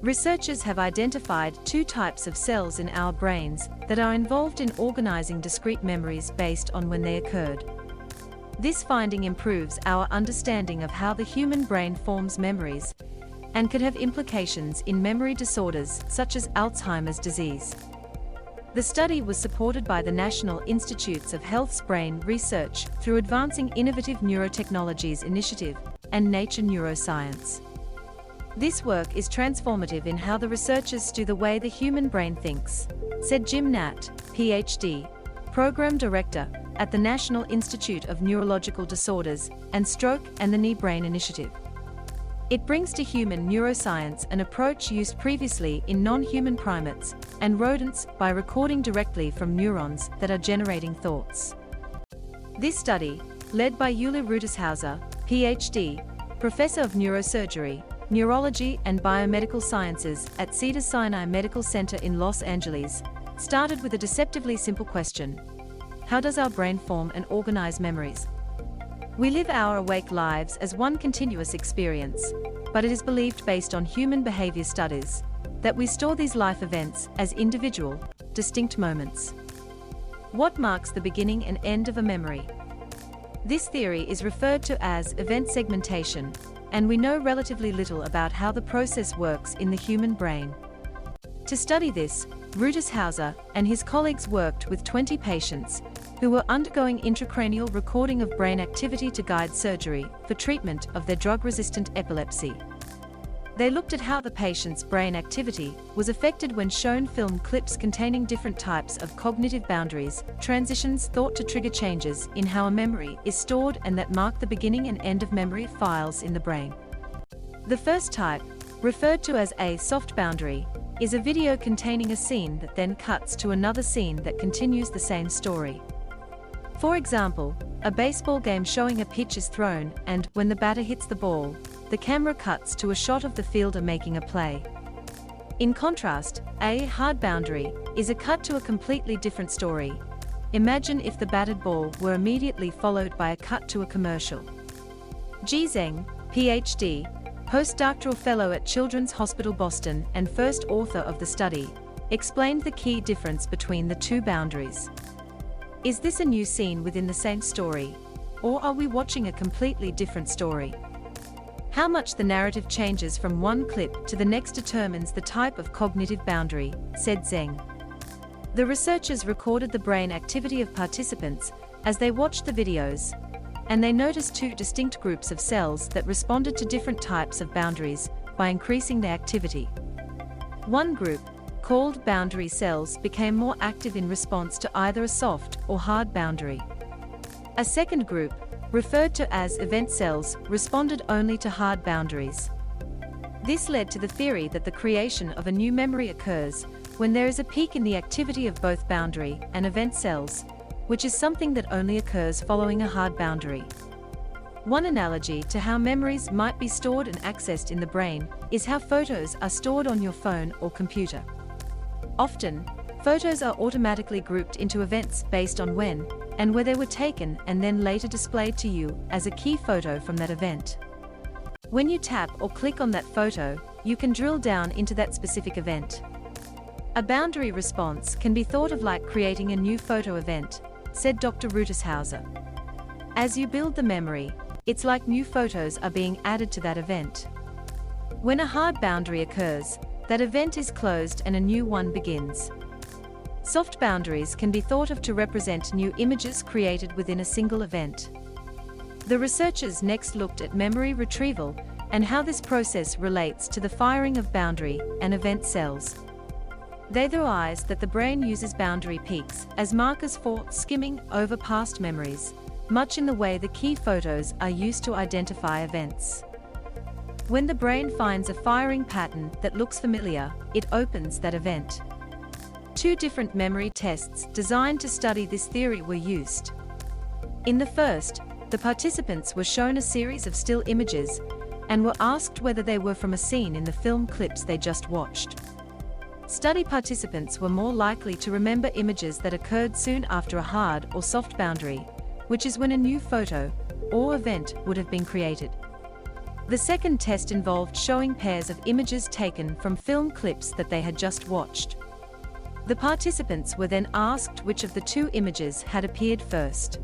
Researchers have identified two types of cells in our brains that are involved in organizing discrete memories based on when they occurred. This finding improves our understanding of how the human brain forms memories and could have implications in memory disorders such as Alzheimer's disease. The study was supported by the National Institutes of Health's Brain Research through Advancing Innovative Neurotechnologies initiative and Nature Neuroscience. This work is transformative in how the researchers do the way the human brain thinks, said Jim Gnadt, Ph.D., Program Director at the National Institute of Neurological Disorders and Stroke and the Knee Brain Initiative. It brings to human neuroscience an approach used previously in non-human primates and rodents by recording directly from neurons that are generating thoughts. This study, led by Uli Rudeshauser, Ph.D., Professor of Neurosurgery, Neurology and Biomedical Sciences at Cedars-Sinai Medical Center in Los Angeles, started with a deceptively simple question: how does our brain form and organize memories? We live our awake lives as one continuous experience, but it is believed based on human behavior studies that we store these life events as individual, distinct moments. What marks the beginning and end of a memory? This theory is referred to as event segmentation, and we know relatively little about how the process works in the human brain. To study this, Rudeshauser and his colleagues worked with 20 patients who were undergoing intracranial recording of brain activity to guide surgery for treatment of their drug-resistant epilepsy. They looked at how the patient's brain activity was affected when shown film clips containing different types of cognitive boundaries, transitions thought to trigger changes in how a memory is stored and that mark the beginning and end of memory files in the brain. The first type, referred to as a soft boundary, is a video containing a scene that then cuts to another scene that continues the same story. For example, a baseball game showing a pitch is thrown and, when the batter hits the ball, the camera cuts to a shot of the fielder making a play. In contrast, a hard boundary is a cut to a completely different story. Imagine if the batted ball were immediately followed by a cut to a commercial. Ji Zheng, Ph.D., postdoctoral fellow at Children's Hospital Boston and first author of the study, explained the key difference between the two boundaries. Is this a new scene within the same story, or are we watching a completely different story? How much the narrative changes from one clip to the next determines the type of cognitive boundary, said Zheng. The researchers recorded the brain activity of participants as they watched the videos, and they noticed two distinct groups of cells that responded to different types of boundaries by increasing their activity. One group, called boundary cells, became more active in response to either a soft or hard boundary. A second group, referred to as event cells, responded only to hard boundaries. This led to the theory that the creation of a new memory occurs when there is a peak in the activity of both boundary and event cells, which is something that only occurs following a hard boundary. One analogy to how memories might be stored and accessed in the brain is how photos are stored on your phone or computer. Often, photos are automatically grouped into events based on when and where they were taken and then later displayed to you as a key photo from that event. When you tap or click on that photo, you can drill down into that specific event. A boundary response can be thought of like creating a new photo event, said Dr. Rudeshauser. As you build the memory, it's like new photos are being added to that event. When a hard boundary occurs, that event is closed and a new one begins. Soft boundaries can be thought of to represent new images created within a single event. The researchers next looked at memory retrieval and how this process relates to the firing of boundary and event cells. They theorized that the brain uses boundary peaks as markers for skimming over past memories, much in the way the key photos are used to identify events. When the brain finds a firing pattern that looks familiar, it opens that event. Two different memory tests designed to study this theory were used. In the first, the participants were shown a series of still images and were asked whether they were from a scene in the film clips they just watched. Study participants were more likely to remember images that occurred soon after a hard or soft boundary, which is when a new photo or event would have been created. The second test involved showing pairs of images taken from film clips that they had just watched. The participants were then asked which of the two images had appeared first.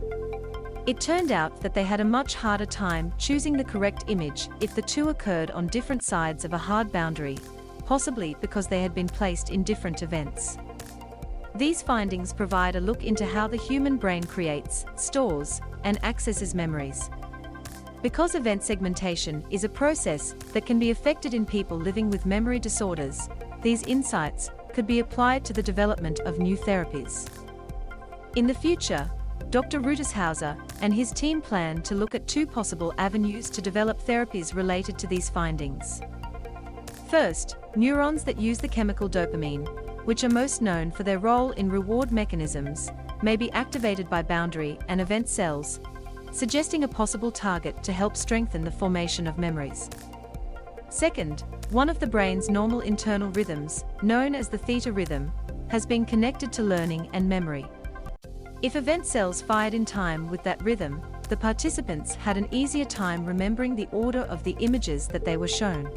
It turned out that they had a much harder time choosing the correct image if the two occurred on different sides of a hard boundary, possibly because they had been placed in different events. These findings provide a look into how the human brain creates, stores, and accesses memories. Because event segmentation is a process that can be affected in people living with memory disorders, these insights could be applied to the development of new therapies. In the future, Dr. Ruteshauser and his team plan to look at two possible avenues to develop therapies related to these findings. First, neurons that use the chemical dopamine, which are most known for their role in reward mechanisms, may be activated by boundary and event cells, suggesting a possible target to help strengthen the formation of memories. Second, one of the brain's normal internal rhythms, known as the theta rhythm, has been connected to learning and memory. If event cells fired in time with that rhythm, the participants had an easier time remembering the order of the images that they were shown.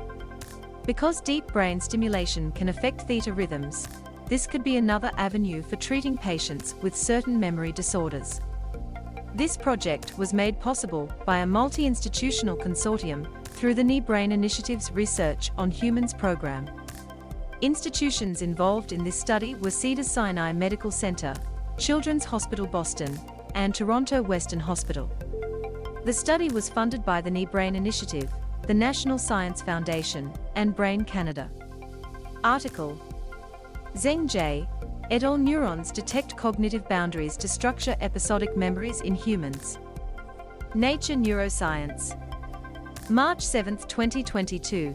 Because deep brain stimulation can affect theta rhythms, this could be another avenue for treating patients with certain memory disorders. This project was made possible by a multi-institutional consortium through the NIH BRAIN Initiative's Research on Humans program. Institutions involved in this study were Cedars-Sinai Medical Center, Children's Hospital Boston, and Toronto Western Hospital. The study was funded by the NIH BRAIN Initiative, the National Science Foundation, and Brain Canada. Article: Zheng J. et al. Neurons detect cognitive boundaries to structure episodic memories in humans. Nature Neuroscience. March 7, 2022.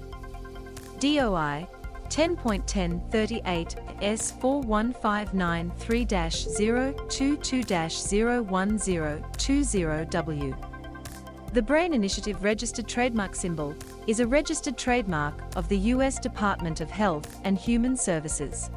DOI 10.1038 S41593-022-01020W. The BRAIN Initiative registered trademark symbol is a registered trademark of the U.S. Department of Health and Human Services.